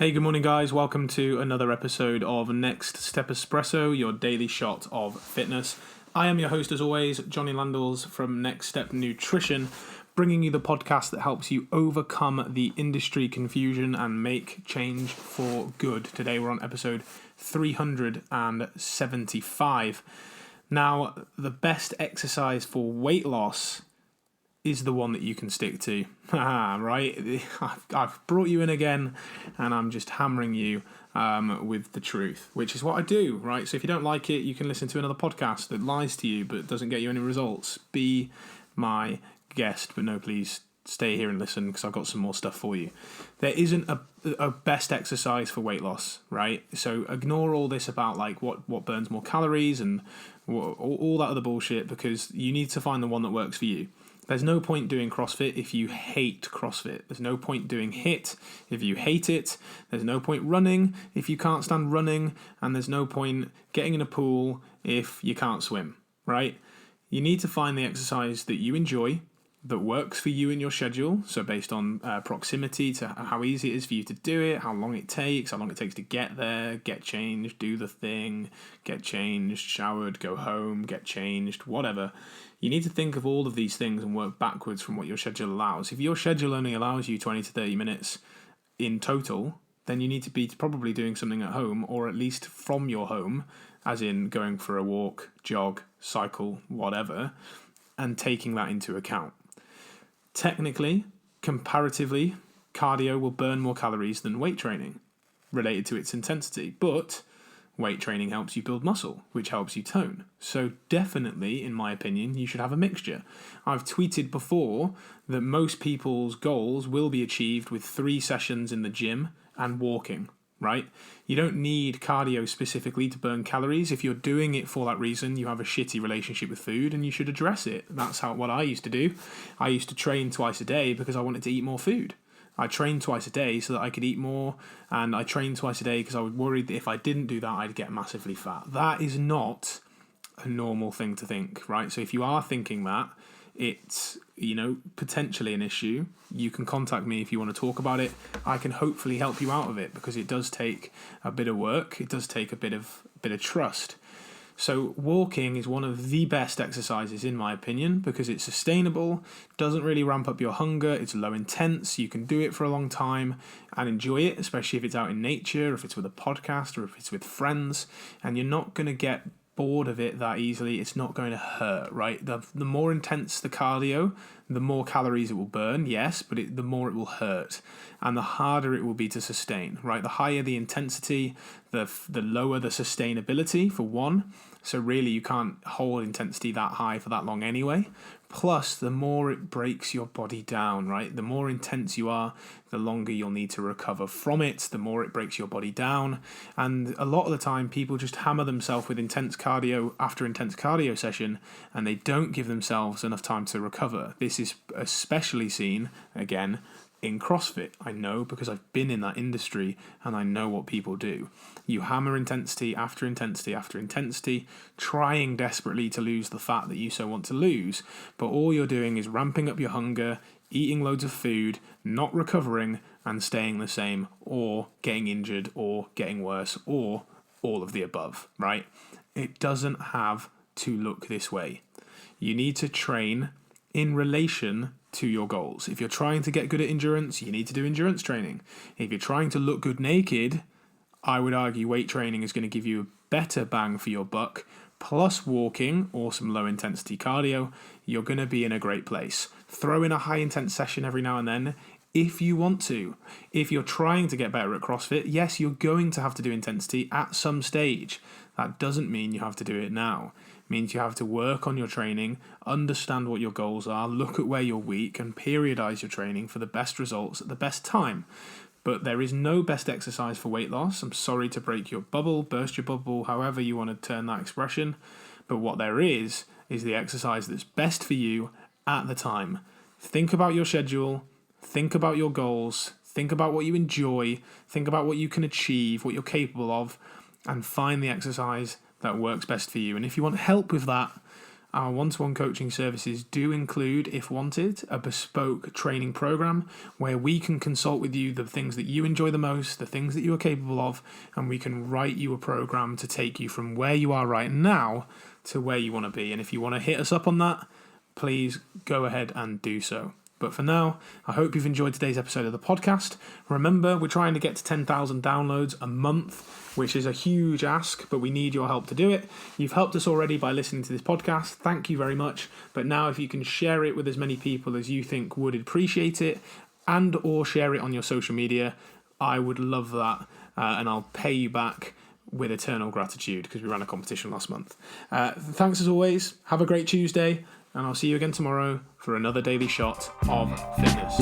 Hey, good morning, guys. Welcome to another episode of Next Step Espresso, your daily shot of fitness. I am your host, as always, Johnny Landals from Next Step Nutrition, bringing you the podcast that helps you overcome the industry confusion and make change for good. Today, we're on episode 375. Now, the best exercise for weight loss is the one that you can stick to. Right? I've brought you in again, and I'm just hammering you with the truth, which is what I do, right? So if you don't like it, you can listen to another podcast that lies to you but doesn't get you any results. Be my guest, but no, please stay here and listen because I've got some more stuff for you. There isn't a best exercise for weight loss, right? So ignore all this about like what burns more calories and all that other bullshit, because you need to find the one that works for you. There's no point doing CrossFit if you hate CrossFit. There's no point doing HIIT if you hate it. There's no point running if you can't stand running. And there's no point getting in a pool if you can't swim, right? You need to find the exercise that you enjoy, that works for you in your schedule. So based on proximity to how easy it is for you to do it, how long it takes to get there, get changed, do the thing, get changed, showered, go home, get changed, whatever. You need to think of all of these things and work backwards from what your schedule allows. If your schedule only allows you 20 to 30 minutes in total, then you need to be probably doing something at home, or at least from your home, as in going for a walk, jog, cycle, whatever, and taking that into account. Technically, comparatively, cardio will burn more calories than weight training related to its intensity, but weight training helps you build muscle, which helps you tone. So definitely, in my opinion, you should have a mixture. I've tweeted before that most people's goals will be achieved with 3 sessions in the gym and walking, right? You don't need cardio specifically to burn calories. If you're doing it for that reason, you have a shitty relationship with food and you should address it. That's what I used to do. I used to train twice a day because I wanted to eat more food. I trained twice a day so that I could eat more, and I trained twice a day because I was worried that if I didn't do that, I'd get massively fat. That is not a normal thing to think, right? So if you are thinking that, it's, potentially an issue. You can contact me if you want to talk about it. I can hopefully help you out of it, because it does take a bit of work. It does take a bit of trust. So walking is one of the best exercises in my opinion, because it's sustainable, doesn't really ramp up your hunger, it's low intense, you can do it for a long time and enjoy it, especially if it's out in nature, if it's with a podcast, or if it's with friends, and you're not going to get bored of it that easily. It's not going to hurt, right? The more intense the cardio, the more calories it will burn, yes, but the more it will hurt, and the harder it will be to sustain, right? The higher the intensity, the lower the sustainability, for one. So really you can't hold intensity that high for that long anyway. Plus, the more it breaks your body down, right? The more intense you are, the longer you'll need to recover from it, the more it breaks your body down. And a lot of the time, people just hammer themselves with intense cardio after intense cardio session, and they don't give themselves enough time to recover. This is especially seen, again, in CrossFit. I know, because I've been in that industry and I know what people do. You hammer intensity after intensity after intensity, trying desperately to lose the fat that you so want to lose, but all you're doing is ramping up your hunger, eating loads of food, not recovering, and staying the same, or getting injured, or getting worse, or all of the above, right? It doesn't have to look this way. You need to train in relation to your goals. If you're trying to get good at endurance, you need to do endurance training. If you're trying to look good naked, I would argue weight training is going to give you a better bang for your buck. Plus walking or some low intensity cardio, you're going to be in a great place. Throw in a high intense session every now and then if you want to. If you're trying to get better at CrossFit, yes, you're going to have to do intensity at some stage. That doesn't mean you have to do it now. It means you have to work on your training, understand what your goals are, look at where you're weak, and periodize your training for the best results at the best time. But there is no best exercise for weight loss. I'm sorry to break your bubble, burst your bubble, however you want to turn that expression. But what there is the exercise that's best for you at the time. Think about your schedule, think about your goals, think about what you enjoy, think about what you can achieve, what you're capable of, and find the exercise that works best for you. And if you want help with that, Our one-to-one coaching services do include, if wanted, a bespoke training program where we can consult with you the things that you enjoy the most, the things that you are capable of, and we can write you a program to take you from where you are right now to where you want to be. And if you want to hit us up on that, please go ahead and do so. But for now, I hope you've enjoyed today's episode of the podcast. Remember, we're trying to get to 10,000 downloads a month, which is a huge ask, but we need your help to do it. You've helped us already by listening to this podcast. Thank you very much. But now if you can share it with as many people as you think would appreciate it and or share it on your social media, I would love that. And I'll pay you back with eternal gratitude because we ran a competition last month. Thanks as always. Have a great Tuesday. And I'll see you again tomorrow for another daily shot of fitness.